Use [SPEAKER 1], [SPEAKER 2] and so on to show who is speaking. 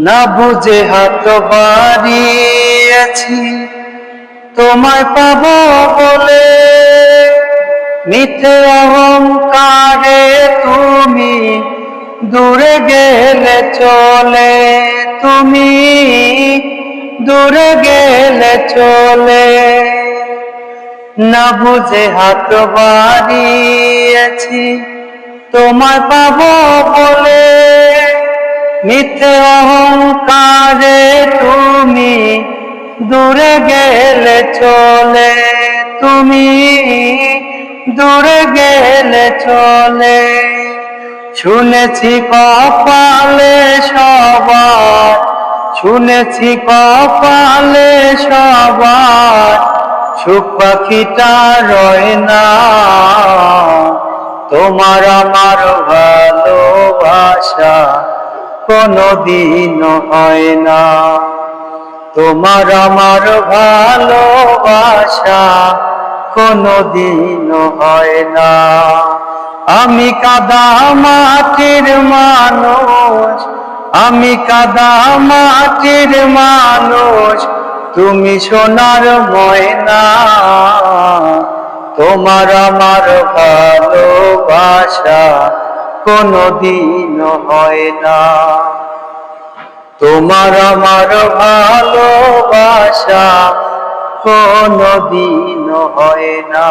[SPEAKER 1] না বুঝে হাত বাড়িয়েছি তোমায় পাবো বলে, মিথ্যে অহংকারে তুমি দূরে গেলে চলে, তুমি দূরে গেলে চলে। না বুঝে হাত বাড়িয়েছি তোমায় পাবো বলে, মিথ্যে অহংকারে তুমি দূরে গেলে চলে, তুমি দূরে গেলে চলে। শুনেছি কপালে সবার, শুনেছি কপালে সবার সুখ পাখিটা রয় না, তোমার আমার ভালোবাসা কোনদিন হয় না, তোমার আমার ভালোবাসা কোনদিন হয় না। আমি কাদা মাটির মানুষ, আমি কাদা মাটির মানুষ, তুমি সোনার ময়না, তোমার আমার ভালোবাসা কোনদিন হয় না, তোমার আমার ভালোবাসা কোনদিন হয় না।